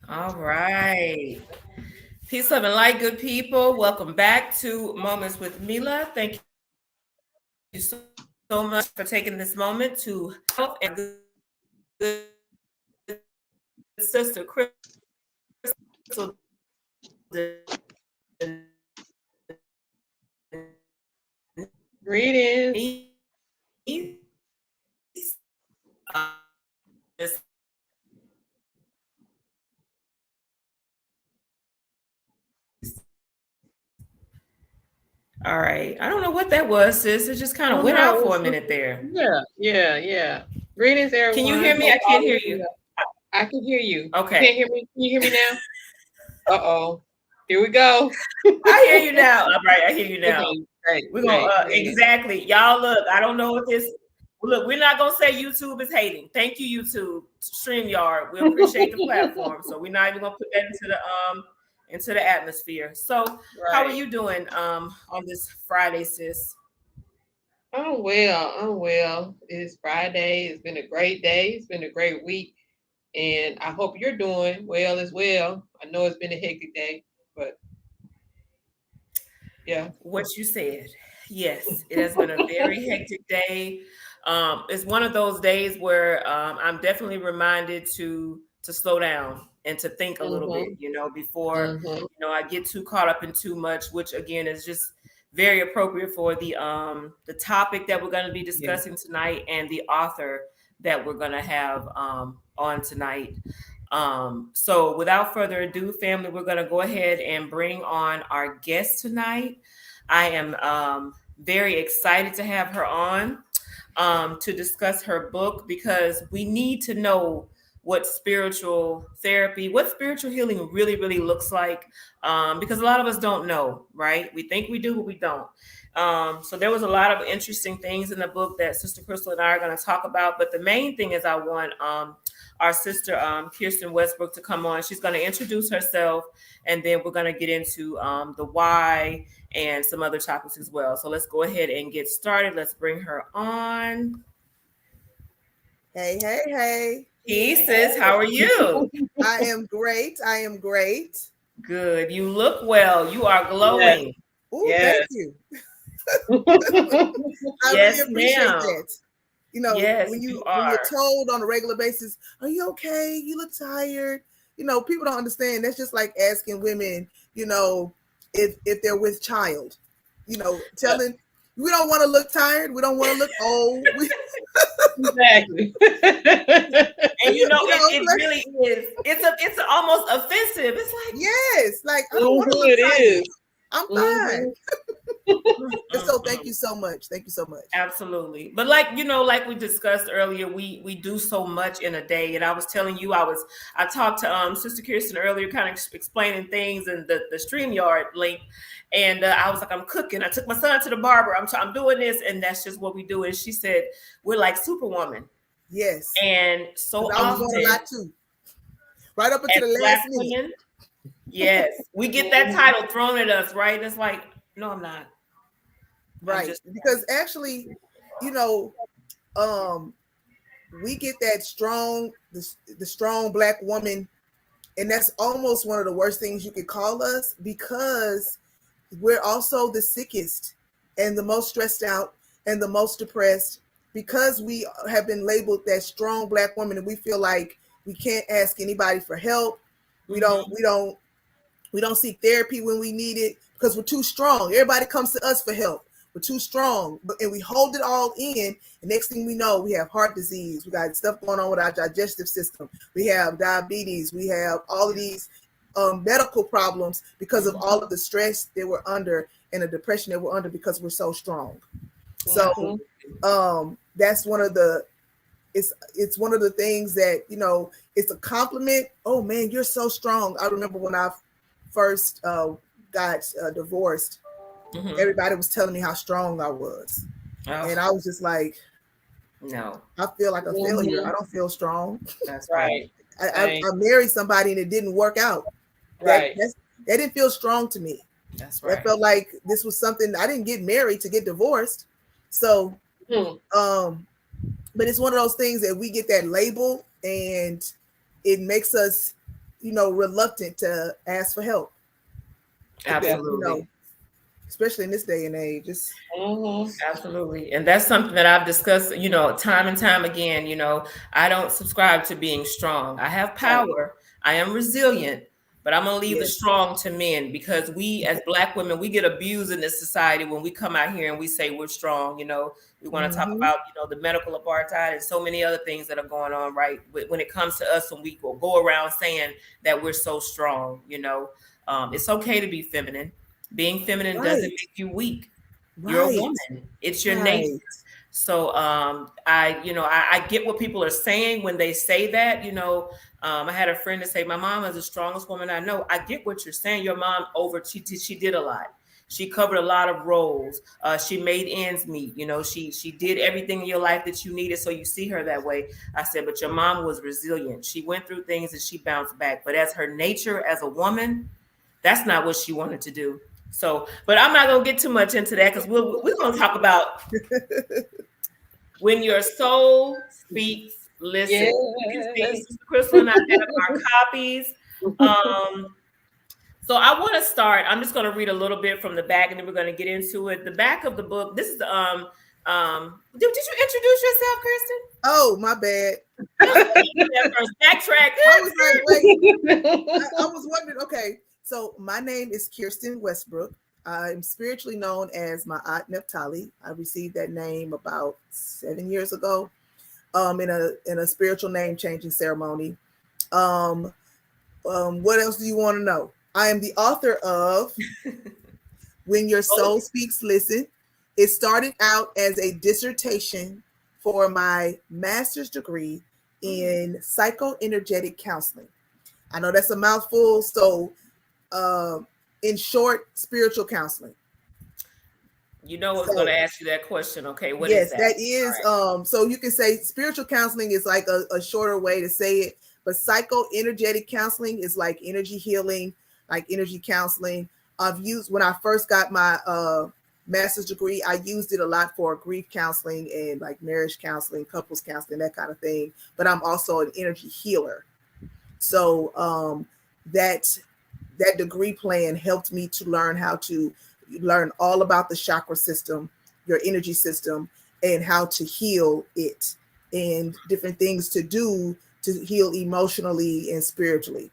All right. Peace, love, and light, good people. Welcome back to Moments with Milah. Thank you so much for taking this moment to and good sister Greetings. All right. I don't know what that was, sis. It just kind of Oh went no, out for it's a minute there. yeah. Greetings, Can you everyone. hear me? Hope I can't all hear is you. well. I can hear you. You Okay. can't hear me? Can you hear me now? Uh-oh. Here we go. I hear you now. All right. I hear you now. Okay, great, We're going great, to, great. exactly. Y'all, look, I don't know if this, look, we're not going to say YouTube is hating. Thank you, YouTube, StreamYard. We appreciate the platform. So we're not even going to put that into the atmosphere. So how are Right. you doing on this Friday, sis? I'm well. I'm well. It's Friday. It's been a great day. It's been a great week. And I hope you're doing well as well. I know it's been a hectic day, but yeah. What you said. Yes, it has been a very hectic day. It's one of those days where I'm definitely reminded to slow down and to think a little bit, Mm-hmm. before Mm-hmm. I get too caught up in too much, which again is just very appropriate for the topic that we're going to be Yeah. discussing tonight and the author that we're going to have on tonight. So without further ado, family, we're going to go ahead and bring on our guest tonight. I am very excited to have her on to discuss her book because we need to know what spiritual therapy, what spiritual healing really, really looks like. Because a lot of us don't know, right? We think we do, but we don't. So there was a lot of interesting things in the book that Sister Crystal and I are going to talk about. But the main thing is I want our sister Kirsten Westbrook to come on. She's going to introduce herself, and then we're going to get into the why and some other topics as well. So let's go ahead and get started. Let's bring her on. Hey. Hey, sis, how are you? I am great. I am great. Good. You look well. You are Yes. glowing. Oh, thank Yes. you. Mm-hmm. I really Yes, appreciate ma'am. that. Yes, When you you're are. told on a regular basis, "Are you okay? You look tired." People don't understand. That's just like asking women, if they're with child. Telling we don't want to look tired. We don't want to look old. Exactly. And it Like, really is. It's almost offensive. It's like yes, like I don't want to Mm-hmm, look it tired. is. I'm Mm-hmm. fine. And so thank you so much. Thank you so much. absolutely. But like we discussed earlier, we do so much in a day. And I was telling you, I talked to Sister Kirsten earlier, kind of explaining things in the StreamYard link. And I was like, I'm cooking. I took my son to the barber. I'm doing this, and that's just what we do. And she said, we're like Superwoman. Yes. And so Because I was doing a often lot too. Right up until as the Black last minute. women, yes, we get that title thrown at us, right? And it's like, no, I'm not. I'm Right. just Because actually, you know, um, we get that the strong black woman, and that's almost one of the worst things you could call us because we're also the sickest and the most stressed out and the most depressed because we have been labeled that strong black woman, and we feel like we can't ask anybody for help. We don't Mhm. we don't we don't seek therapy when we need it because we're too strong. Everybody comes to us for help. We're too strong, and we hold it all in. And next thing we know, we have heart disease. We got stuff going on with our digestive system. We have diabetes. We have all of these medical problems because of all of the stress that we're under and the depression that we're under because we're so strong. So Mm-hmm. that's one of the it's one of the things that it's a compliment. Oh man, you're so strong. I remember when I first got divorced, Mhm. everybody was telling me how strong I was, and Oh, I was just like, no, I feel like a failure. Mm-hmm. I don't feel strong. that's right. Right. I Right. married somebody and it didn't work out. That Right. that didn't feel strong to me. That's That right. felt like this was something. I didn't get married to get divorced. So Hmm. um but it's one of those things that we get that label, and it makes us, reluctant to ask for help. Absolutely. Especially in this day and age. Absolutely. And that's something that I've discussed, time and time again. I don't subscribe to being strong. I have power. I am resilient, but I'm going to leave the strong to men, because we as Black women, we get abused in this society when we come out here and we say we're strong. We want to talk about, the medical apartheid and so many other things that are going on, right? When it comes to us, when we will go around saying that we're so strong, it's okay to be feminine. Being feminine doesn't make you weak. You're a woman. It's your nature. So I get what people are saying when they say that. I had a friend that say, my mom is the strongest woman I know. I get what you're saying. Your mom she did a lot. She covered a lot of roles. She made ends meet. She did everything in your life that you needed. So you see her that way. I said, but your mom was resilient. She went through things and she bounced back. But as her nature as a woman, that's not what she wanted to do. So, but I'm not going to get too much into that, because we're going to talk about when your soul speaks, listen. Yes. You can see Sister Crystal and I have our copies. So I want to start. I'm just going to read a little bit from the back, and then we're going to get into it. The back of the book. This is did you introduce yourself, Kirsten? Oh, my bad. First backtrack. I was like, wait. I was wondering. Okay. So my name is Kirsten Westbrook. I'm spiritually known as my Aunt Nephtali. I received that name about 7 years ago, in a spiritual name changing ceremony. What else do you want to know? I am the author of When Your Soul Speaks, Listen. It started out as a dissertation for my master's degree in psychoenergetic counseling. I know that's a mouthful, so in short, spiritual counseling. I was going to ask you that question. Okay, what is that? Yes, that is. Right. So you can say spiritual counseling is like a shorter way to say it, but psychoenergetic counseling is like energy healing, like energy counseling. I've used, when I first got my master's degree, I used it a lot for grief counseling and like marriage counseling, couples counseling, that kind of thing. But I'm also an energy healer. So that degree plan helped me to learn all about the chakra system, your energy system, and how to heal it, and different things to do to heal emotionally and spiritually.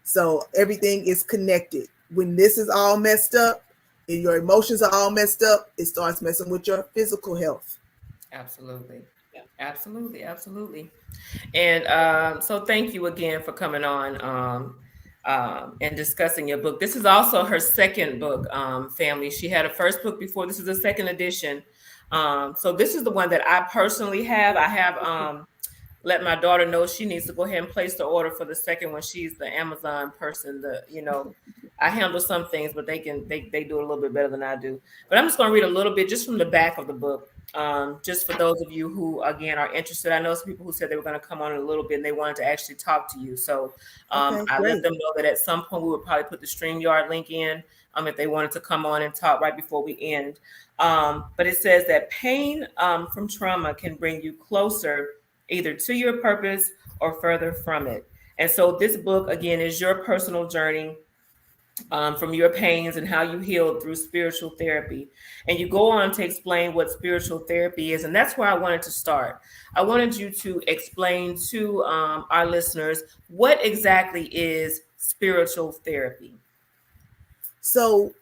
So everything is connected. When this is all messed up and your emotions are all messed up, it starts messing with your physical health. Absolutely. Yeah. Absolutely. And so thank you again for coming on and discussing your book. This is also her second book, family. She had a first book before. This is the second edition. So this is the one that I personally have. I have let my daughter know she needs to go ahead and place the order for the second one. She's the Amazon person. I handle some things, but they do it a little bit better than I do. But I'm just going to read a little bit just from the back of the book. Just for those of you who, again, are interested. I know some people who said they were going to come on in a little bit and they wanted to actually talk to you. So I let them know that at some point we would probably put the StreamYard link in if they wanted to come on and talk right before we end. But it says that pain from trauma can bring you closer either to your purpose or further from it. And so this book, again, is your personal journey from your pains and how you healed through spiritual therapy. And you go on to explain what spiritual therapy is. And that's where I wanted to start. I wanted you to explain to our listeners what exactly is spiritual therapy. So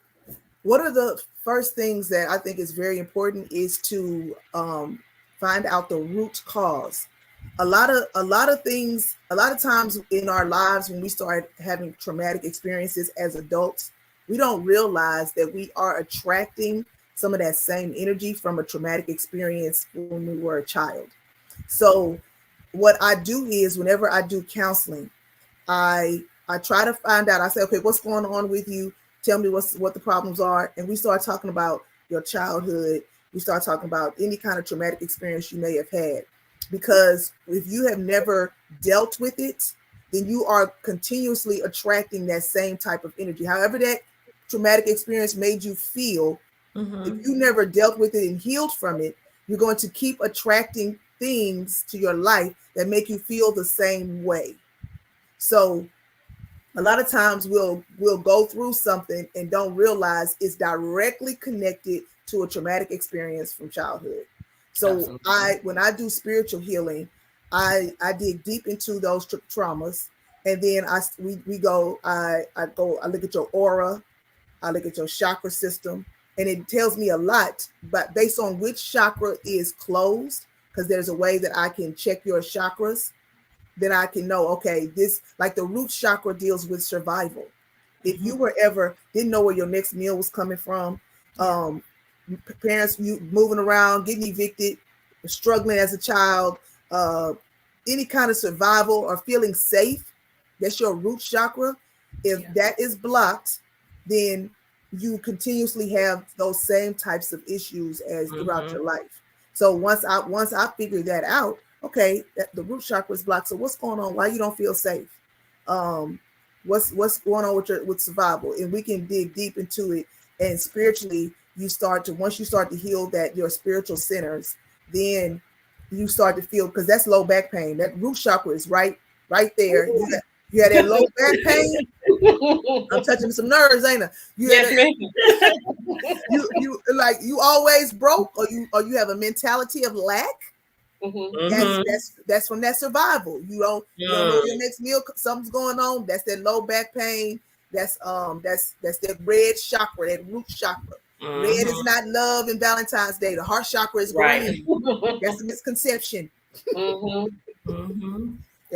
one of the first things that I think is very important is to find out the root cause. A lot of times in our lives, when we start having traumatic experiences as adults, we don't realize that we are attracting some of that same energy from a traumatic experience when we were a child. So what I do is, whenever I do counseling, I try to find out. I say, okay, what's going on with you? Tell me what the problems are. And we start talking about your childhood. We start talking about any kind of traumatic experience you may have had. Because if you have never dealt with it, then you are continuously attracting that same type of energy. However that traumatic experience made you feel, if you never dealt with it and healed from it, you're going to keep attracting things to your life that make you feel the same way. So a lot of times we'll go through something and don't realize it's directly connected to a traumatic experience from childhood. So Absolutely. when I do spiritual healing, I dig deep into those traumas, and then I look at your aura, I look at your chakra system, and it tells me a lot, but based on which chakra is closed, because there's a way that I can check your chakras, then I can know, okay, this, like the root chakra deals with survival. If you were ever didn't know where your next meal was coming from, um, parents, you moving around, getting evicted, struggling as a child, uh, any kind of survival or feeling safe, that's your root chakra. If that is blocked, then you continuously have those same types of issues as throughout your life. So once I figured that out, okay, that the root chakra is blocked. So what's going on? Why you don't feel safe? Um, what's going on with survival? And we can dig deep into it. And spiritually, once you start to heal that your spiritual centers, then you start to feel, because that's low back pain. That root chakra is right there. You had that low back pain. I'm touching some nerves, ain't I? Yes, ma'am. You like you always broke, or you have a mentality of lack. That's from that survival. You don't know your next meal, something's going on. That's that low back pain. That's that red chakra, that root chakra. Red is not love and Valentine's Day. The heart chakra is green. That's a misconception. That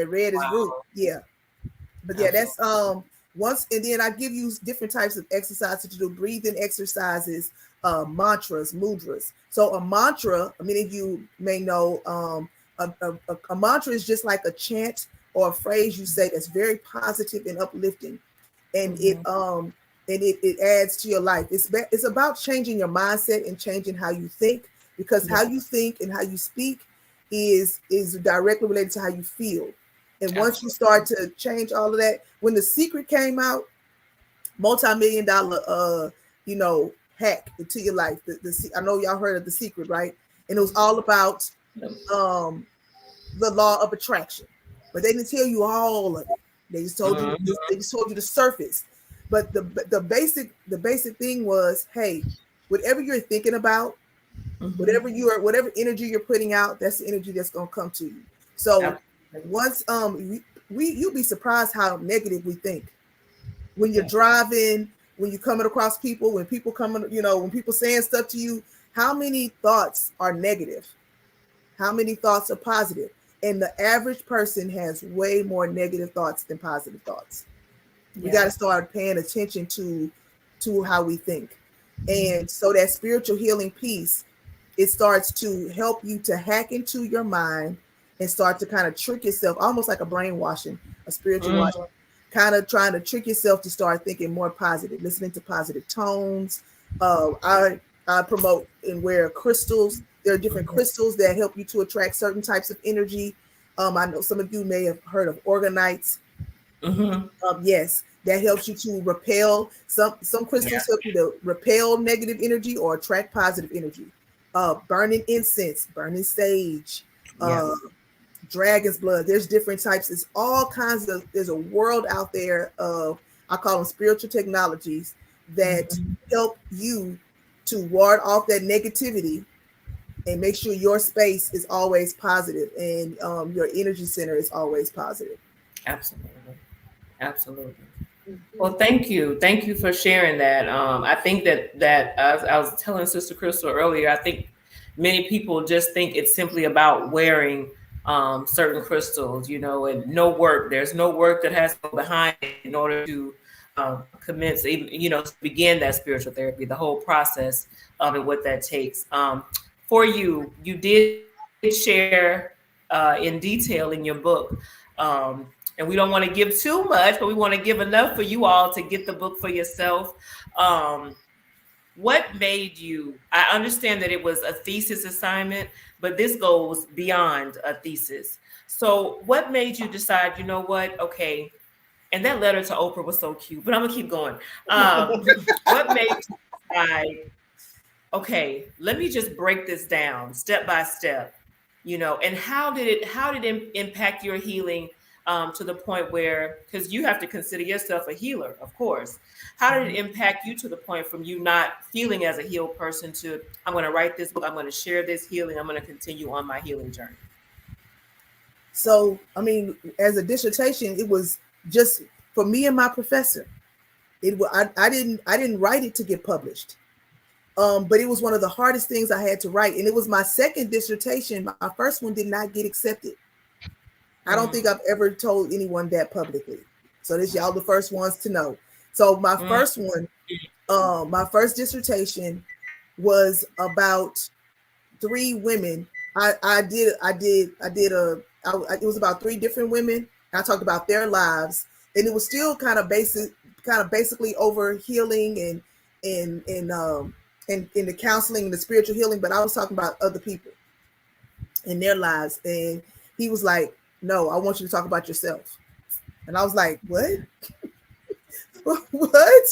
red is root. Yeah. But yeah, that's once, and then I give you different types of exercises to do, breathing exercises, mantras, mudras. So a mantra, many of you may know, a mantra is just like a chant or a phrase you say that's very positive and uplifting, and it adds to your life. It's about changing your mindset and changing how you think, because how you think and how you speak is directly related to how you feel. And once you start to change all of that, when The Secret came out, multi-million-dollar hack into your life. I know y'all heard of The Secret, right? And it was all about the law of attraction, but they didn't tell you all of it. They just told you the surface. But the basic thing was, hey, whatever you're thinking about, whatever energy you're putting out, that's the energy that's gonna come to you. So once you'll be surprised how negative we think. When you're driving, when you're coming across people, when people when people saying stuff to you, how many thoughts are negative? How many thoughts are positive? And the average person has way more negative thoughts than positive thoughts. We got to start paying attention to how we think. And so that spiritual healing piece, it starts to help you to hack into your mind and start to kind of trick yourself, almost like a brainwashing, a spiritual washing, kind of trying to trick yourself to start thinking more positive, listening to positive tones. I promote and wear crystals. There are different crystals that help you to attract certain types of energy. I know some of you may have heard of organites. Yes, that helps you to repel. Some crystals help you to repel negative energy or attract positive energy. Burning incense, burning sage, dragon's blood. There's different types. It's all kinds of. There's a world out there of, I call them spiritual technologies that help you to ward off that negativity and make sure your space is always positive and your energy center is always positive. Absolutely. Well, thank you for sharing that. I think that I was telling Sister Crystal earlier, I think many people just think it's simply about wearing certain crystals, and no work. There's no work that has to go behind it in order to commence, to begin that spiritual therapy, the whole process of it, what that takes. For you did share in detail in your book, and we don't want to give too much, but we want to give enough for you all to get the book for yourself. What made you, I understand that it was a thesis assignment, but this goes beyond a thesis. So what made you decide, you know what, okay, and that letter to Oprah was so cute, but I'm gonna keep going. What made you decide, okay, let me just break this down step by step, and how did it impact your healing to the point where, because you have to consider yourself a healer, of course. How did it impact you to the point from you not feeling as a healed person to, I'm going to write this book, I'm going to share this healing, I'm going to continue on my healing journey? So, I mean, as a dissertation, it was just for me and my professor. I didn't write it to get published. But it was one of the hardest things I had to write. And it was my second dissertation. My first one did not get accepted. I don't think I've ever told anyone that publicly. So this y'all the first ones to know. So my first one, my first dissertation was about 3 women. It was about 3 different women. I talked about their lives, and it was still kind of basically over healing and in the counseling and the spiritual healing, but I was talking about other people and their lives. And he was like, no, I want you to talk about yourself. And I was like, what? What?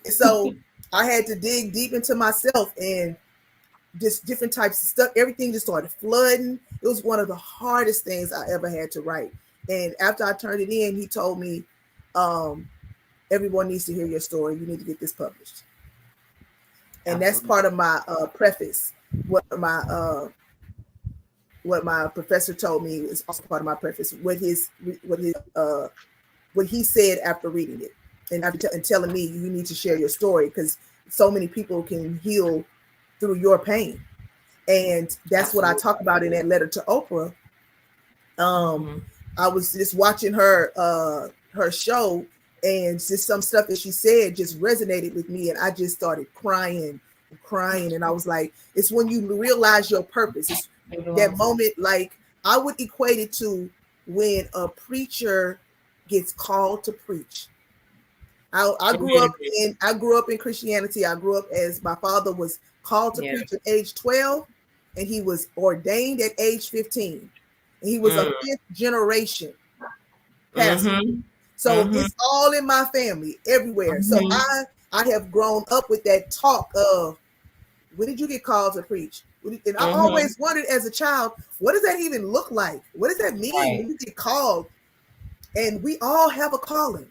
So I had to dig deep into myself and just different types of stuff. Everything just started flooding. It was one of the hardest things I ever had to write. And after I turned it in, he told me, everyone needs to hear your story. You need to get this published. And that's part of my preface. What my professor told me is also part of my preface. What he said after reading it, and after telling me you need to share your story because so many people can heal through your pain. And that's what I talk about in that letter to Oprah. I was just watching her show, and just some stuff that she said just resonated with me, and I just started crying. And I was like, it's when you realize your purpose. It's that moment, like I would equate it to when a preacher gets called to preach. I grew up in Christianity. I grew up as my father was called to preach at age 12, and he was ordained at age 15. And he was a 5th generation pastor. So it's all in my family, everywhere. So I have grown up with that talk of, when did you get called to preach? And I always wondered as a child, what does that even look like? What does that mean when you get called? And we all have a calling.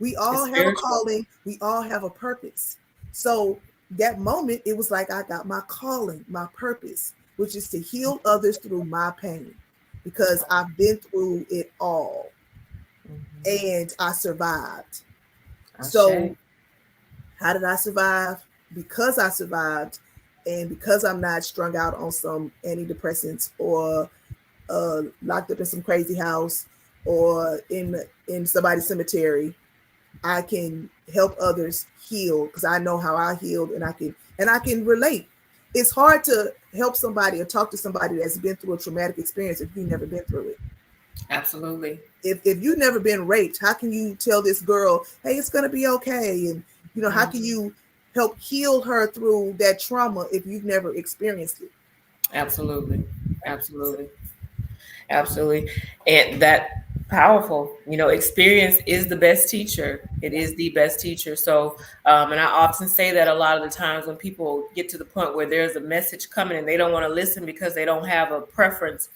We all have a calling. We all have a purpose. So that moment, it was like I got my calling, my purpose, which is to heal others through my pain, because I've been through it all. And I survived. So how did I survive? Because I survived, and because I'm not strung out on some antidepressants or locked up in some crazy house or in somebody's cemetery, I can help others heal because I know how I healed, and I can relate. It's hard to help somebody or talk to somebody that's been through a traumatic experience if you've never been through it. Absolutely. If you've never been raped, how can you tell this girl, hey, it's going to be okay? And, how can you help heal her through that trauma if you've never experienced it? Absolutely. And that powerful, experience is the best teacher. It is the best teacher. So, and I often say that a lot of the times when people get to the point where there's a message coming and they don't want to listen because they don't have a preference,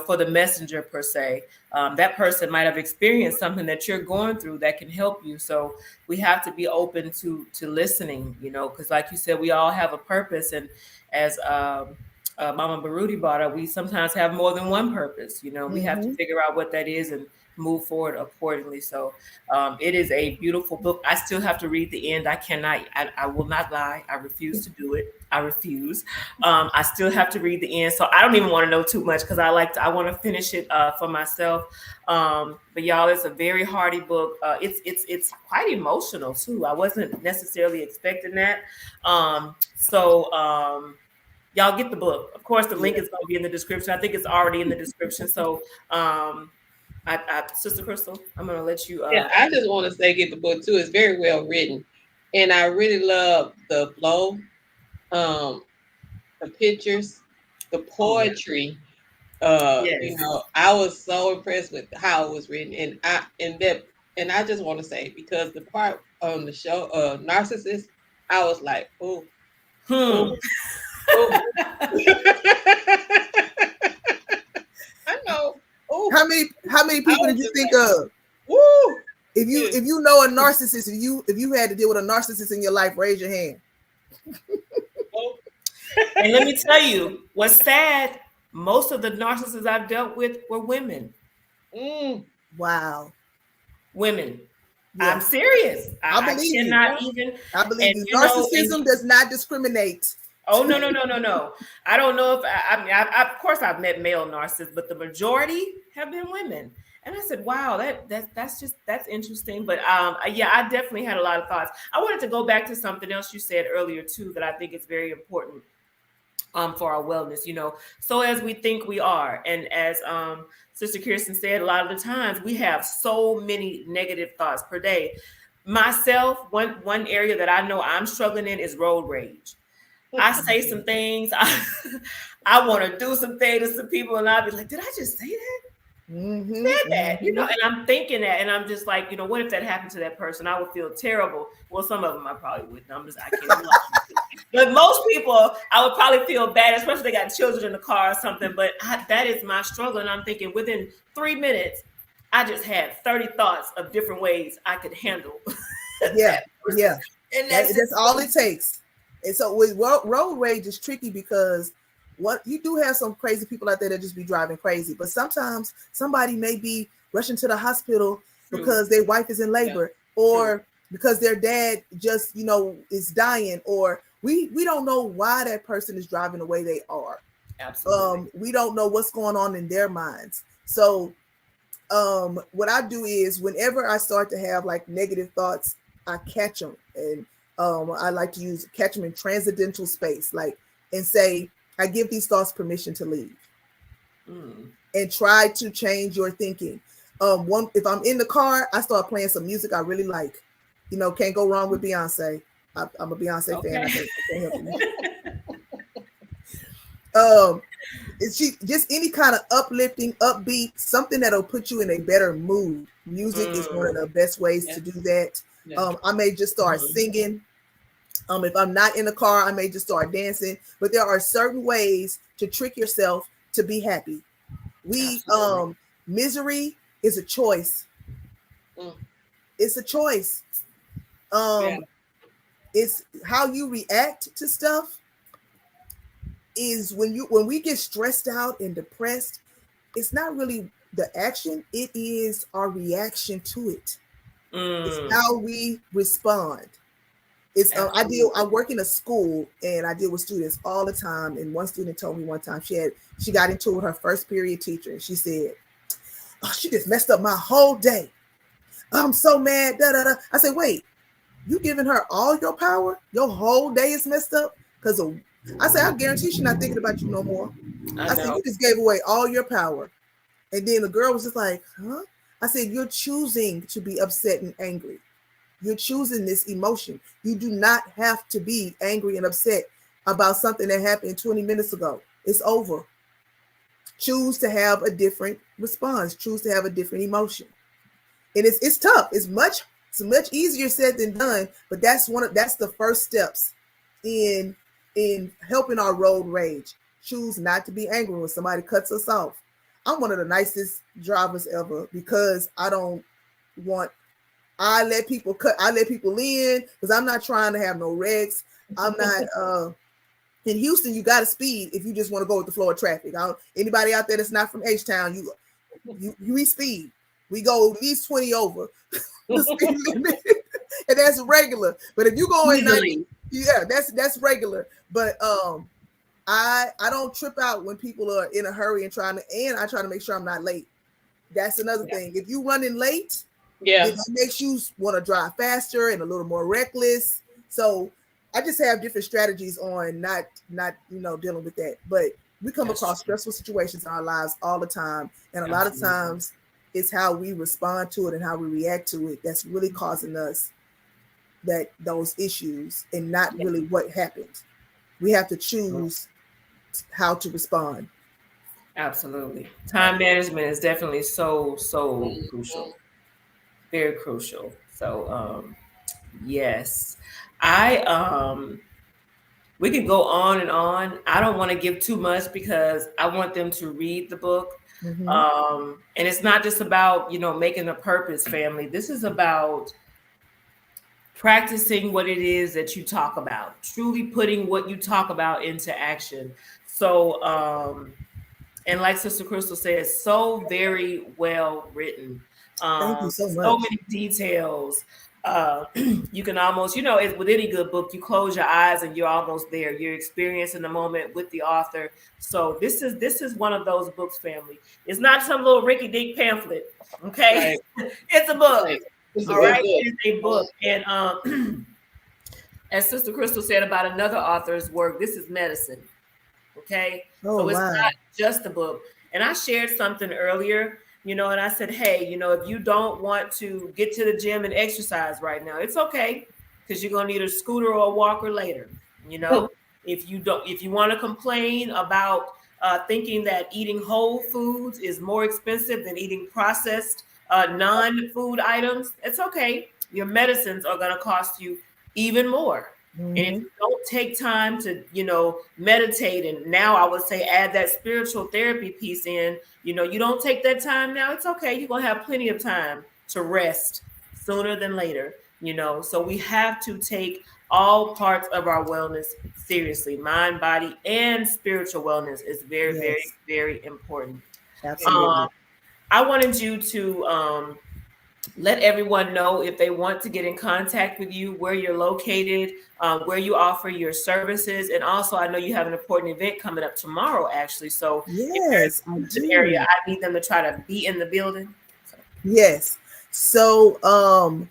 for the messenger per se, that person might have experienced something that you're going through that can help you. So we have to be open to listening, because like you said, we all have a purpose. And as Mama Baruti brought up, we sometimes have more than one purpose. We have to figure out what that is and move forward accordingly. So it is a beautiful book. I still have to read the end. I will not lie. I refuse to do it. I refuse. I still have to read the end. So I don't even want to know too much because I want to finish it for myself. But y'all, it's a very hearty book. It's quite emotional too. I wasn't necessarily expecting that. Y'all get the book. Of course, the link is going to be in the description. I think it's already in the description. So, Sister Crystal, I'm going to let you. I just want to say, get the book too. It's very well written, and I really love the flow, the pictures, the poetry. I was so impressed with how it was written, and I just want to say, because the part on the show, narcissist, I was like, oh. I know. Ooh, how many I people was did you just think like, of? woo. If you know a narcissist, if you had to deal with a narcissist in your life, raise your hand. And let me tell you, what's sad, most of the narcissists I've dealt with were women. Mm, Wow. Women. Yeah. I'm serious. I I believe you. cannot even, I believe and you. you know, and Narcissism does not discriminate. oh no. I don't know if I mean of course I've met male narcissists, but the majority have been women. And I said, wow, that's interesting. But yeah, I definitely had a lot of thoughts. I wanted to go back to something else you said earlier too that I think is very important for our wellness, so as we think we are, and as Sister Kirsten said, a lot of the times we have so many negative thoughts per day. Myself, one area that I know I'm struggling in is road rage. I say some things, I want to do some things to some people, and I'll be like, did I just say that? Said that, and I'm thinking that, and I'm just like, what if that happened to that person? I would feel terrible. Well, some of them I probably wouldn't. I can't lie. But most people, I would probably feel bad, especially if they got children in the car or something. But that is my struggle, and I'm thinking within 3 minutes, I just had 30 thoughts of different ways I could handle. Yeah, yeah, and that's all it takes. And so with road rage is tricky because what you do have some crazy people out there that just be driving crazy, but sometimes somebody may be rushing to the hospital because their wife is in labor, or because their dad just is dying, or we don't know why that person is driving the way they are. Absolutely. We don't know what's going on in their minds. So what I do is whenever I start to have like negative thoughts, I catch them, and I like to catch them in transcendental space, and say, I give these thoughts permission to leave, and try to change your thinking. If I'm in the car, I start playing some music I really like. Can't go wrong with Beyonce. I'm a Beyonce fan. I can't help it. It's just any kind of uplifting, upbeat, something that'll put you in a better mood. Music is one of the best ways to do that. I may just start singing. If I'm not in the car, I may just start dancing. But there are certain ways to trick yourself to be happy. Misery is a choice. It's a choice. It's how you react to stuff. Is when we get stressed out and depressed, it's not really the action, it is our reaction to it. It's how we respond. I work in a school, and I deal with students all the time. And one student told me one time she got into it with her first period teacher, and she said, "Oh, she just messed up my whole day. I'm so mad." Da, da, da. I said, "Wait, you giving her all your power? Your whole day is messed up because of." I said, "I guarantee she's not thinking about you no more." I said, "You just gave away all your power." And then the girl was just like, "Huh?" I said, "You're choosing to be upset and angry. You're choosing this emotion. You do not have to be angry and upset about something that happened 20 minutes ago. It's over. Choose to have a different response. Choose to have a different emotion." And it's tough. It's much easier said than done. But that's the first steps in helping our road rage. Choose not to be angry when somebody cuts us off. I'm one of the nicest drivers ever because I let people in because I'm not trying to have no wrecks. I'm not in Houston, you gotta speed if you just want to go with the flow of traffic. Anybody out there that's not from H-Town, we speed. We go at least 20 over the speed limit. And that's regular. But if you go at 90, yeah, that's regular. But I don't trip out when people are in a hurry and I try to make sure I'm not late. That's another thing. If you running late, it makes you want to drive faster and a little more reckless. So I just have different strategies on not dealing with that. But we come across stressful situations in our lives all the time, and a lot of times it's how we respond to it and how we react to it that's really causing us those issues, and not really what happened. We have to choose how to respond. Absolutely. Time management is definitely so crucial. Very crucial. So yes. We could go on and on. I don't want to give too much because I want them to read the book. And it's not just about, making a purpose, family. This is about practicing what it is that you talk about, truly putting what you talk about into action. So, and like Sister Crystal says, so very well written. Thank you so much. So many details. You can almost, with any good book, you close your eyes and you're almost there. You're experiencing the moment with the author. So this is one of those books, family. It's not some little rinky-dink pamphlet. Okay, right. It's a book. Right. All right, it's a book. And as Sister Crystal said about another author's work, this is medicine. Okay, so it's not just a book. And I shared something earlier, and I said, hey, if you don't want to get to the gym and exercise right now, it's okay, because you're gonna need a scooter or a walker later. If you want to complain about thinking that eating whole foods is more expensive than eating processed non-food items, it's okay. Your medicines are gonna cost you even more. And if you don't take time to, meditate, and now I would say add that spiritual therapy piece in, you don't take that time now, it's okay. You're going to have plenty of time to rest sooner than later, So we have to take all parts of our wellness seriously. Mind, body, and spiritual wellness is very, very, very important. Absolutely. I wanted you to let everyone know if they want to get in contact with you, where you're located, where you offer your services. And also, I know you have an important event coming up tomorrow, actually. So yes, if there's an area, I need them to try to be in the building. Yes. So I'm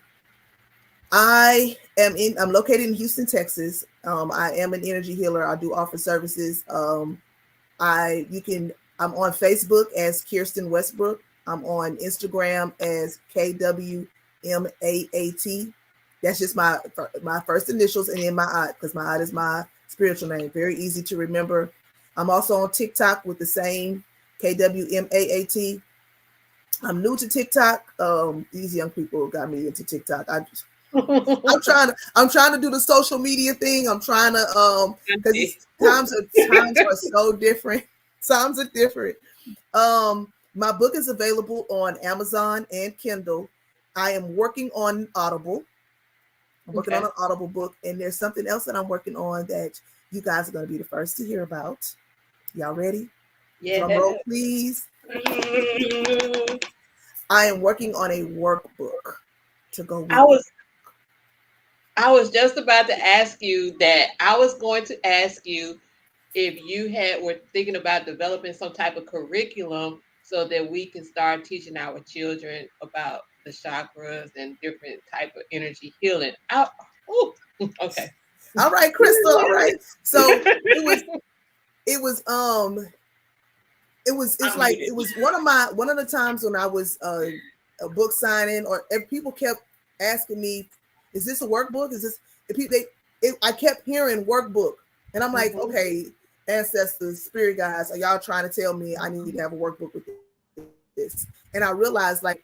located in Houston, Texas. I am an energy healer. I do offer services. I'm on Facebook as Kirsten Westbrook. I'm on Instagram as KWMAAT. That's just my first initials, and then my aunt, because my aunt is my spiritual name. Very easy to remember. I'm also on TikTok with the same KWMAAT. I'm new to TikTok. These young people got me into TikTok. I'm trying to do the social media thing. I'm trying to because times are so different. Times are different. My book is available on Amazon and Kindle. I am working on Audible. I'm working on an Audible book, and there's something else that I'm working on that you guys are going to be the first to hear about. Y'all ready? Yeah. Drum roll, please. I am working on a workbook to go with. I was just about to ask you that. I was going to ask you if you were thinking about developing some type of curriculum so that we can start teaching our children about the chakras and different type of energy healing. Okay. All right, Crystal. All right. So it was one of the times when I was a book signing, or if people kept asking me, is this a workbook? Is this I kept hearing workbook, and I'm like, okay, ancestors, spirit guides, are y'all trying to tell me I need to have a workbook with this? And I realized, like,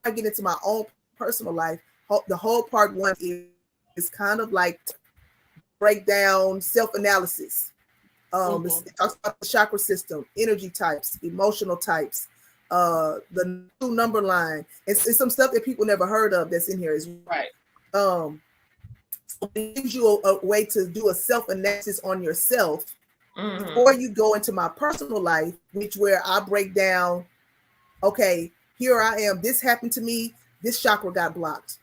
I get into my own personal life, the whole part one is kind of like breakdown self-analysis. It talks about the chakra system, energy types, emotional types, the number line. It's some stuff that people never heard of that's in here. Is right. So it gives you a way to do a self-analysis on yourself before you go into my personal life, where I break down, okay, here I am, this happened to me, this chakra got blocked.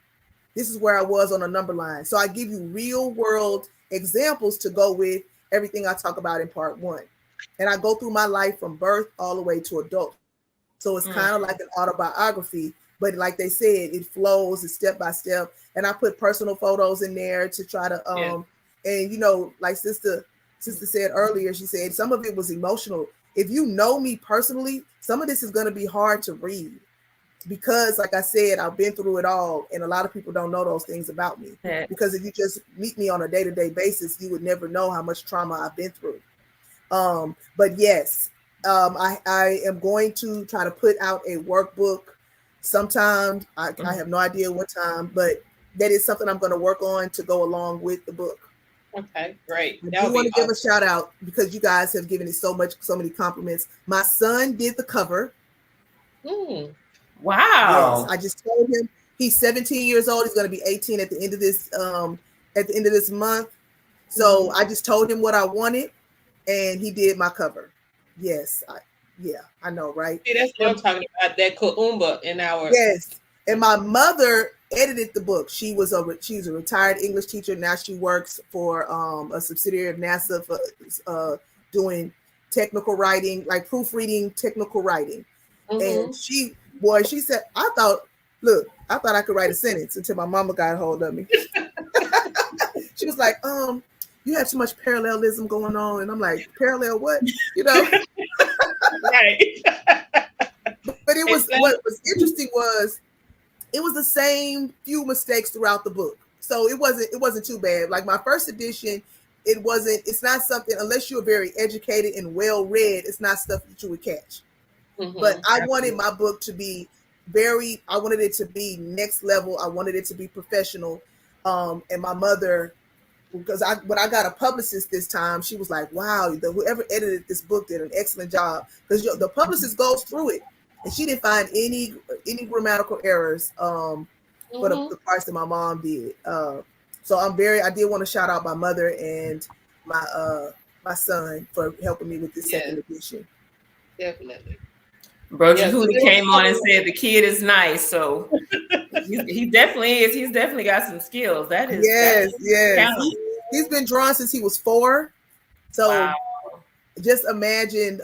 This is where I was on a number line. So I give you real world examples to go with everything I talk about in part one. And I go through my life from birth all the way to adult. So it's kind of like an autobiography, but like they said, it flows, it's step by step. And I put personal photos in there to try to, and like sister said earlier, she said some of it was emotional. If you know me personally, some of this is going to be hard to read because, like I said, I've been through it all, and a lot of people don't know those things about me. Because if you just meet me on a day-to-day basis, you would never know how much trauma I've been through. But yes, I am going to try to put out a workbook sometime. I have no idea what time, but that is something I'm going to work on to go along with the book. Okay, great. I That do would want be to give a awesome. shout out because you guys have given it so many compliments. My son did the cover. Mm, Yes, Wow. I just told him he's 17 years old. He's going to be 18 at the end of this month. So mhm. I just told him what I wanted, and he did my cover. Yes, yeah, I know, right? See, that's what I'm And talking about. That Kuumba in our. yes, and my mother edited the book. She's a retired English teacher. Now she works for a subsidiary of NASA for doing technical writing, like proofreading, technical writing. And Mm-hmm. she said, I thought I could write a sentence until my mama got a hold of me. She was like, you have too much parallelism going on. And I'm like, parallel what? You know? Right. But it was, Exactly. what was interesting was it was the same few mistakes throughout the book. So it wasn't too bad. Like my first edition, it's not something, unless you're very educated and well read, it's not stuff that you would catch. But Mm-hmm. I wanted my book to be I wanted it to be next level. I wanted it to be professional. And my mother, because when I got a publicist this time, she was like, wow, whoever edited this book did an excellent job. Because the publicist goes through it. And she didn't find any grammatical errors for Mm-hmm. the parts that my mom did. So I did want to shout out my mother and my son for helping me with this Yes, second edition. definitely. Bro Yeah. So Jahudi there was came on and said the kid is nice. So he definitely is. He's definitely got some skills. That Yes, is yes. talent. He's been drawing since he was 4. Wow. So just imagine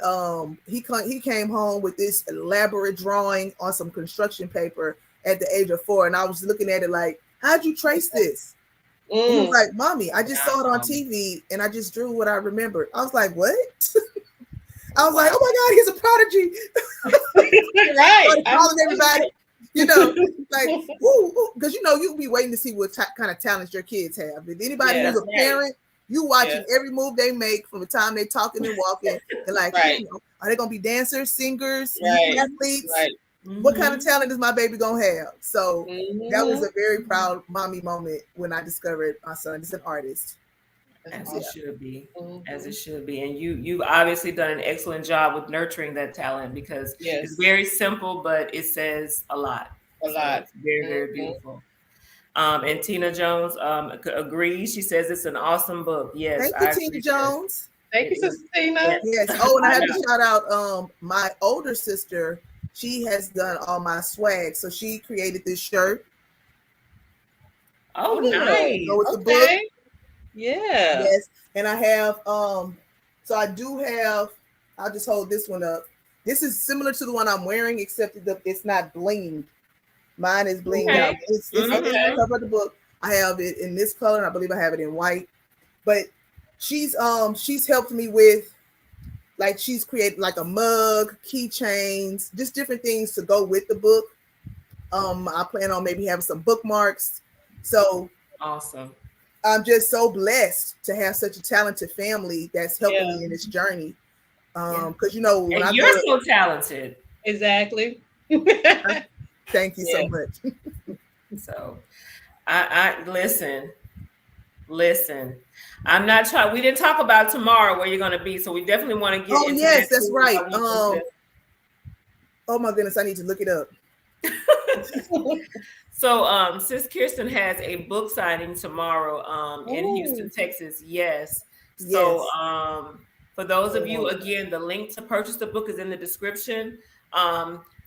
he came home with this elaborate drawing on some construction paper at the age of 4. And I was looking at it like, how'd you trace this? And he was Mm. like, Mommy, I just saw it on Wow. TV and I just drew what I remembered. I was like, what? I was like, Wow. oh my God, he's a prodigy. Right. Started I'm calling everybody, like, because you'll be waiting to see what kind of talents your kids have. If anybody who's Yes. That's a right. parent, you Yes. watching every move they make from the time they're talking and walking, and like, Right. are they gonna be dancers, singers, Right. athletes? Right. What kind of Mm-hmm. talent is my baby gonna have? So that was Mm-hmm. a very proud mommy moment when I discovered my son is an artist. That's As it Yeah. awesome. should be. As Mm-hmm. it should be. And you've obviously done an excellent job with nurturing that talent because it's Yes. very simple, but it says a lot. A So lot. it's very, very Mm-hmm. beautiful. And Tina Jones agrees. She says it's an awesome book. Yes, Thank you, I Tina agree, sis. Jones. Thank It you, is. Sister Tina. Yes. Yes. Oh, and I I have know. to shout out my older sister. She has done all my swag. So she created this shirt Oh, Oh, to go with nice. the book. okay. Yeah. Yes. And I have so I do have, I'll just hold this one up. This is similar to the one I'm wearing, except it's not blinged. Mine is blinged Mm-hmm. out. Okay. It's the Okay. Mm-hmm. cover of the book. I have it in this color, and I believe I have it in white. But she's helped me with, like, she's created like a mug, keychains, just different things to go with the book. I plan on maybe having some bookmarks. So Awesome. I'm just so blessed to have such a talented family that's helping Yeah. me in this journey. Yeah. Because when And I you're go to, so talented. Exactly. thank you so Yeah. much. So I listen. I'm not trying. We didn't talk about tomorrow where you're going to be, so we definitely want to get Oh into yes, that that's too. right. I want to Oh my goodness, I need to look it up. So, Sis Kirsten has a book signing tomorrow in Houston, Ooh, Texas. Yes. So, Yes. for those of you, cool. again, the link to purchase the book is in the description.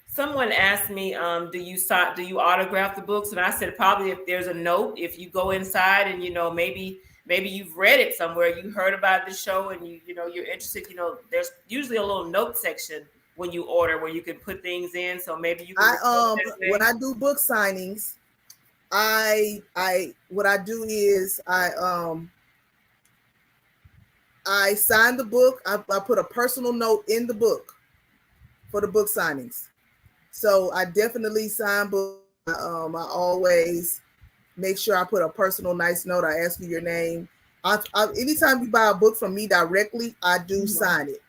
Someone asked me, do you autograph the books? And I said, probably if there's a note, if you go inside and, maybe you've read it somewhere, you heard about the show and you're interested, there's usually a little note section when you order where you can put things in. So maybe you can request that When way. I do book signings, I what I do is I sign the book. I put a personal note in the book for the book signings. So I definitely sign books. I always make sure I put a personal nice note. I ask you your name. Anytime you buy a book from me directly, I do sign it.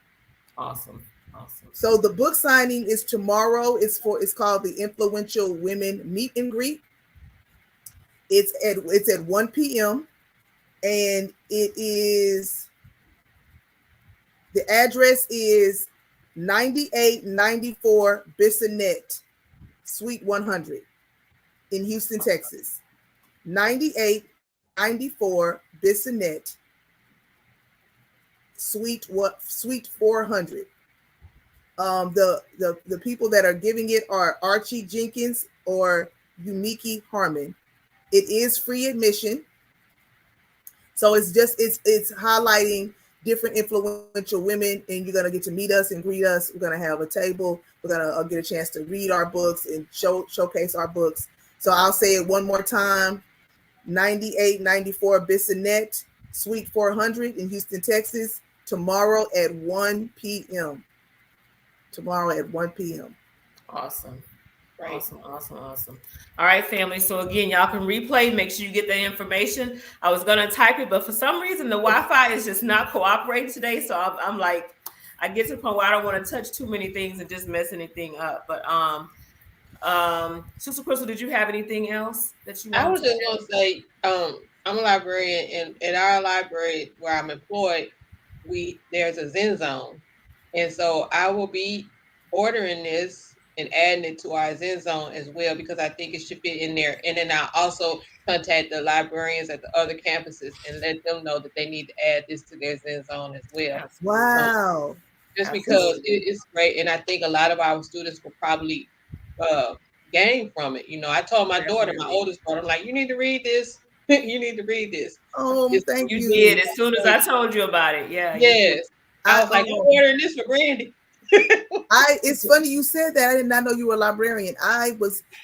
Awesome. Awesome. So the book signing is tomorrow. It's called the Influential Women Meet and Greet. It's at 1 p.m. and the address is 9894 Bissonnet, Suite 100 in Houston, Texas. 9894 Bissonnet, Suite 400. The people that are giving it are Archie Jenkins or Yumiki Harmon. It is free admission. So it's highlighting different influential women, and you're gonna get to meet us and greet us. We're gonna have a table. We're gonna get a chance to read our books and showcase our books. So I'll say it one more time: 9894 Bissonnet, Suite 400 in Houston, Texas. Tomorrow at 1 p.m. Tomorrow at 1 p.m. Awesome. Right. Awesome. All right, family. So again, y'all can replay. Make sure you get the information. I was gonna type it, but for some reason the Wi-Fi is just not cooperating today. So I'm like, I get to the point where I don't want to touch too many things and just mess anything up. But Sister Crystal, did you have anything else that you wanted? I was just gonna say, I'm a librarian, and in our library where I'm employed, there's a Zen zone, and so I will be ordering this and adding it to our Zen zone as well, because I think it should fit in there. And then I'll also contact the librarians at the other campuses and let them know that they need to add this to their Zen zone as well. Wow. Just because it's great, and I think a lot of our students will probably gain from it. I told my daughter, my oldest daughter, I'm like, you need to read this. You need to read this. Thank you. You did as soon as I told you about it. Yeah. Yes. I was like, I'm ordering this for Brandy. It's funny you said that. I did not know you were a librarian.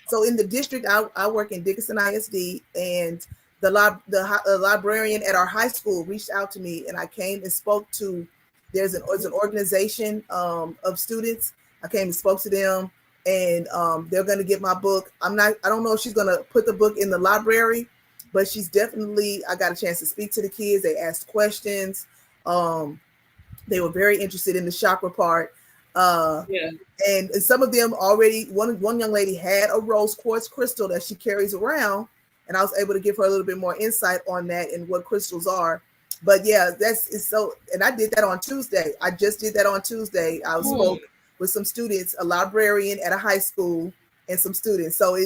So in the district, I work in Dickinson ISD, and the librarian at our high school reached out to me, and I came and spoke to. There's an organization of students. I came and spoke to them, and they're going to get my book. I don't know if she's going to put the book in the library, but she's definitely. I got a chance to speak to the kids. They asked questions. They were very interested in the chakra part. And some of them already, one young lady had a rose quartz crystal that she carries around, and I was able to give her a little bit more insight on that and what crystals are. But yeah, and I did that on Tuesday. I just did that on Tuesday. I spoke with some students, a librarian at a high school, and some students. So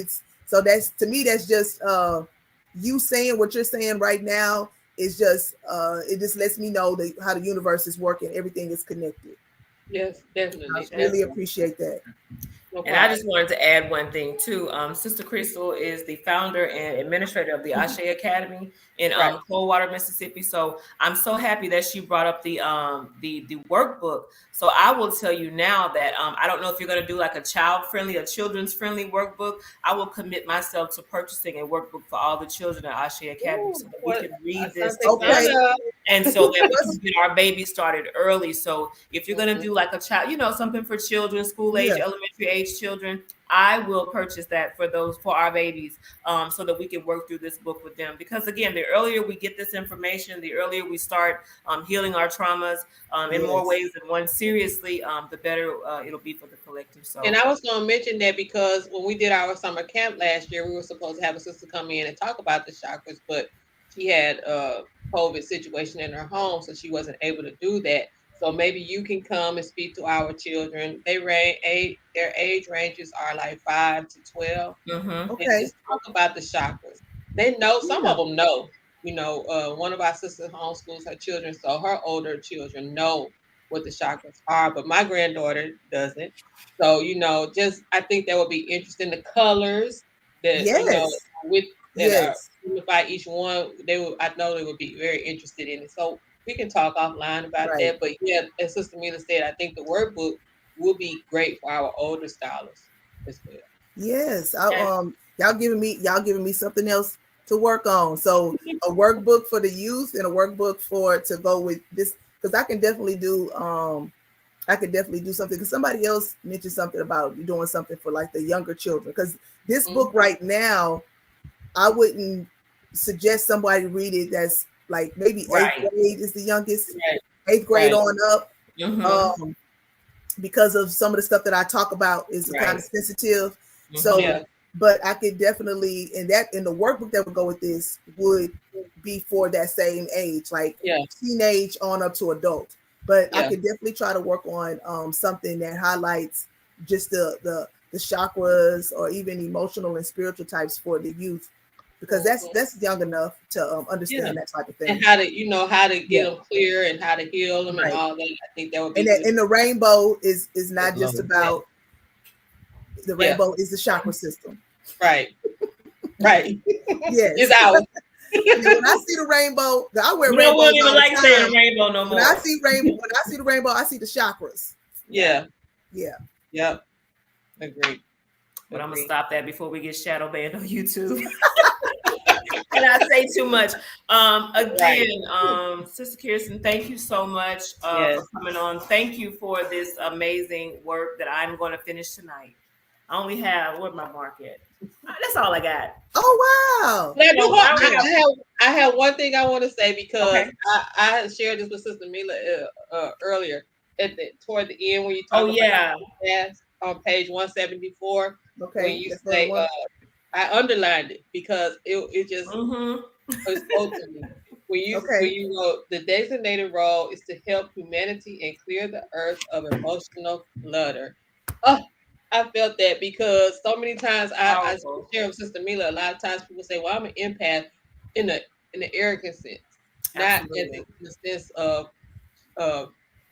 that's, to me, that's just you saying what you're saying right now is just it just lets me know how the universe is working. Everything is connected. Yes, definitely. I really appreciate that. And I just wanted to add one thing too. Sister Crystal is the founder and administrator of the Ashe Academy in Coldwater, Mississippi. So I'm so happy that she brought up the workbook. So I will tell you now that I don't know if you're going to do like a children's friendly workbook. I will commit myself to purchasing a workbook for all the children at Ashe Academy so that we can read this together. And so that we can get our babies started early. So if you're going to do like a child, something for children, school age, elementary age children, I will purchase that for our babies, so that we can work through this book with them. Because again, the earlier we get this information, the earlier we start healing our traumas in more ways than one. Seriously, the better it'll be for the collective. So, and I was going to mention that because when we did our summer camp last year, we were supposed to have a sister come in and talk about the chakras, but she had a COVID situation in her home, so she wasn't able to do that. So maybe you can come and speak to our children. Their age ranges are like 5 to 12. Okay. And just talk about the chakras. They know, some of them know. One of our sisters homeschools her children, so her older children know what the chakras are, but my granddaughter doesn't. So, I think that would be interesting. The colors that, are unified each one, I know they would be very interested in it. So we can talk offline about that. But yeah, as Sister Milah said, I think the workbook will be great for our older scholars as well. Yes. Y'all giving me something else to work on. So a workbook for the youth and a workbook to go with this, because I can definitely do something, because somebody else mentioned something about you doing something for like the younger children. Because this book right now, I wouldn't suggest somebody read it that's like maybe 8th grade is the youngest, 8th grade on up, because of some of the stuff that I talk about is kind of sensitive. So but I could definitely, and the workbook that would go with this would be for that same age, like teenage on up to adult. But I could definitely try to work on something that highlights just the chakras or even emotional and spiritual types for the youth, because that's young enough to understand that type of thing, and how to get them clear and how to heal them and all that. I think that would be good. And the rainbow is not just about the rainbow is the chakra system, right. Yes, it's ours. When I see the rainbow, I wear rainbows. No one even like saying rainbow no more. When I see the rainbow, I see the chakras. Yeah. Yep. Agreed. But I'm gonna stop that before we get shadow banned on YouTube. And I say too much. Again, Sister Kirsten, thank you so much for coming on. Thank you for this amazing work that I'm going to finish tonight. I only have where's my mark at? That's all I got. Oh wow! I have one thing I want to say, because I shared this with Sister Milah earlier toward the end when you talk about on page 174. When you say I underlined it because it just it spoke to me. When you wrote, the designated role is to help humanity and clear the earth of emotional clutter. Oh, I felt that, because so many times I share with Sister Milah, a lot of times people say, well, I'm an empath in the arrogant sense, not in the sense of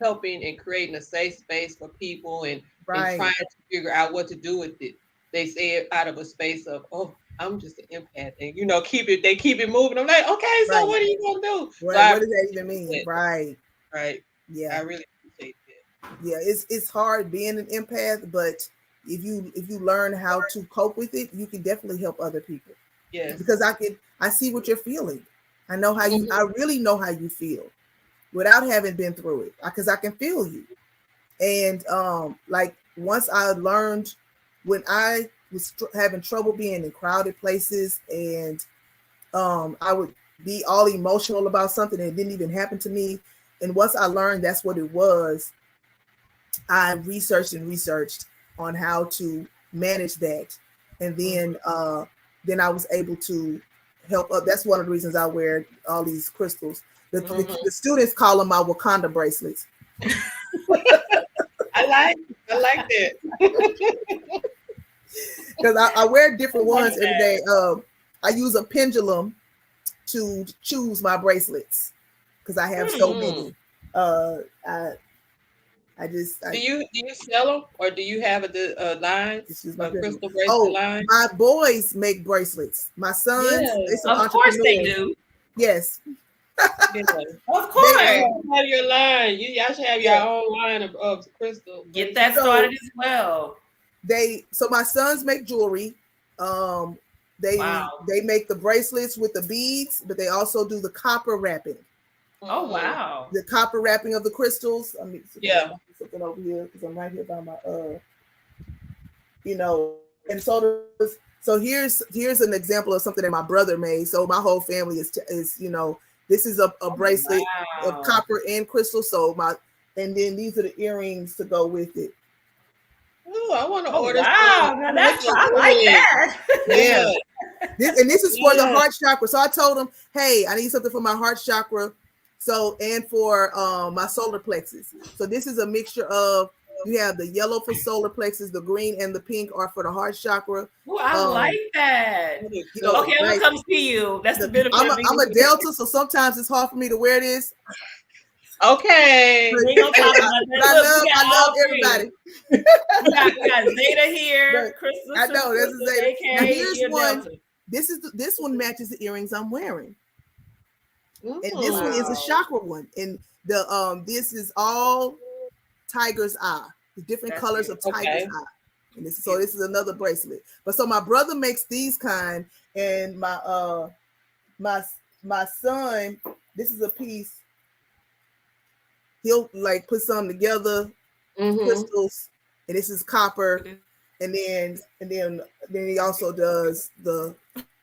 helping and creating a safe space for people and trying to figure out what to do with it. They say it out of a space of, oh, I'm just an empath, and they keep it moving. I'm like, okay, so what are you gonna do? What does that even mean? Right. Yeah, I really appreciate that. Yeah, it's hard being an empath, but if you learn how to cope with it, you can definitely help other people. Yes, because I see what you're feeling. I know how I really know how you feel without having been through it, because I can feel you. And like once I learned, when I was having trouble being in crowded places, and I would be all emotional about something and it didn't even happen to me. And once I learned that's what it was, I researched on how to manage that. And then I was able to help up. That's one of the reasons I wear all these crystals. The students call them my Wakanda bracelets. I like that. Because I wear different ones every day. I use a pendulum to choose my bracelets because I have so many. Do you sell them, or do you have a line? A crystal bracelet line? My boys make bracelets. My sons, of course they do. Yes. Of course. You have your line. Y'all should have your own line of crystal. Get that started as well. So my sons make jewelry. They make the bracelets with the beads, but they also do the copper wrapping. Oh wow! The copper wrapping of the crystals. I mean, something over here because I'm right here by my And so here's an example of something that my brother made. So my whole family is this is a bracelet of copper and crystal. And then these are the earrings to go with it. Oh, I want to order. Wow, I like that. Yeah. This is for the heart chakra. So I told him, hey, I need something for my heart chakra. So, and for my solar plexus. So this is a mixture of, you have the yellow for solar plexus, the green and the pink are for the heart chakra. Oh, I like that. Okay, I'm gonna come see you. That's the bit of I'm a Delta, so sometimes it's hard for me to wear this. Okay. I love everybody. We got Zeta here. Crystal. I know this is Zeta. Now here's one. This one matches the earrings I'm wearing. And this one is a chakra one. And this is all tiger's eye. The different colors of tiger's eye. And this is another bracelet. But so my brother makes these kind, and my son, this is a piece. He'll like put some together, crystals, and this is copper, and then he also does the.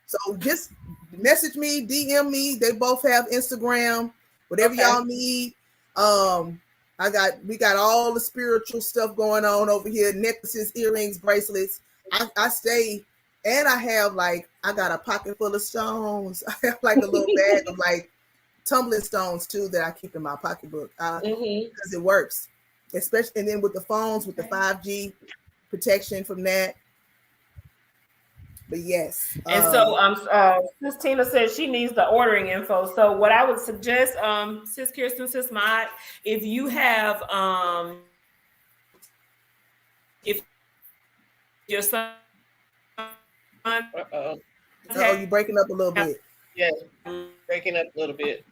So just message me, DM me. They both have Instagram. Whatever y'all need. We got all the spiritual stuff going on over here: necklaces, earrings, bracelets. I stay And I have I got a pocket full of stones. I have like a little bag of like tumbling stones too that I keep in my pocketbook because it works. Especially, and then with the phones, with the 5G protection from that. But yes. And so Sis Tina says she needs the ordering info. So what I would suggest, Sis Kirsten, Sis Maud, if you have if your son Uh-oh. Oh, you're breaking up a little bit. Yeah, breaking up a little bit.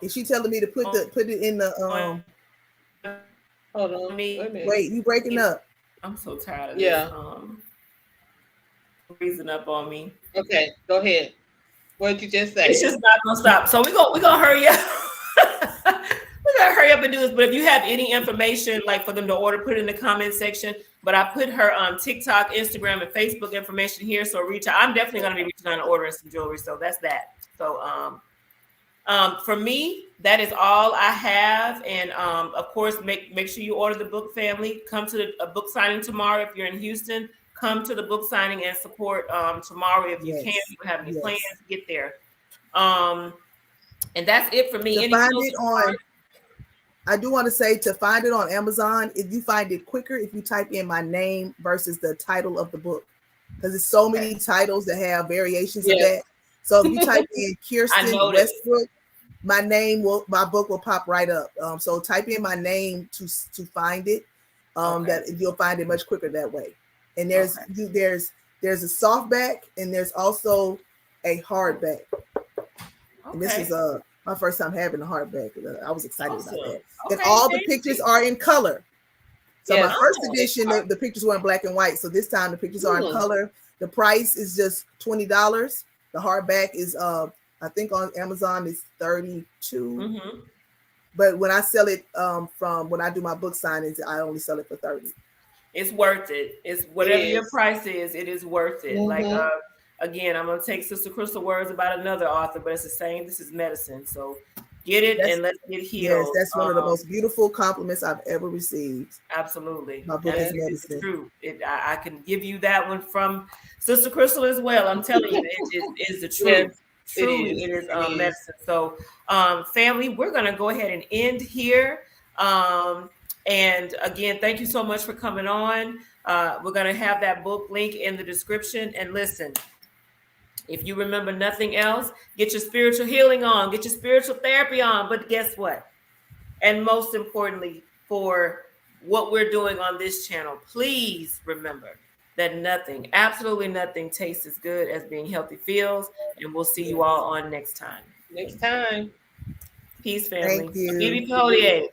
Is she telling me to put it in the Hold on. Wait a minute. Wait, you breaking up. I'm so tired of Yeah. this freezing up on me. Okay, go ahead. What did you just say? It's just not gonna stop. So we're gonna hurry up. We gotta hurry up and do this. But if you have any information like for them to order, put it in the comment section. But I put her on TikTok, Instagram, and Facebook information here. So reach out. I'm definitely gonna be reaching out and ordering some jewelry. So that's that. So for me, that is all I have. And of course, make sure you order the book, family. Come to a book signing tomorrow if you're in Houston. Come to the book signing and support tomorrow if you can. If you have any plans, get there. And that's it for me. I do want to say to find it on Amazon, if you find it quicker if you type in my name versus the title of the book, because there's so many titles that have variations of that. So if you type in Kirsten Westbrook, my book will pop right up. So type in my name to find it. That you'll find it much quicker that way. And there's a softback and there's also a hardback. And this is my first time having a hardback. I was excited about that. And all the pictures are in color. So my first edition, the pictures were in black and white. So this time the pictures are in color. The price is just $20. The hardback is I think on Amazon is $32. But when I sell it from when I do my book signings, I only sell it for $30. It's worth it. It's whatever your price is, it is worth it. Like again, I'm gonna take Sister Crystal words about another author, but it's the same. This is medicine. So get it and let's get healed. Yes, that's one of the most beautiful compliments I've ever received. Absolutely. My book is medicine. It's true. I can give you that one from Sister Crystal as well. I'm telling you, it is the truth. Truly, it is medicine. So, family, we're going to go ahead and end here. And again, thank you so much for coming on. We're going to have that book link in the description. And listen, if you remember nothing else, get your spiritual healing on, get your spiritual therapy on. But guess what? And most importantly, for what we're doing on this channel, please remember that nothing, absolutely nothing tastes as good as being healthy feels. And we'll see you all on next time. Next time. Peace, family. Thank you. Bibi Polier.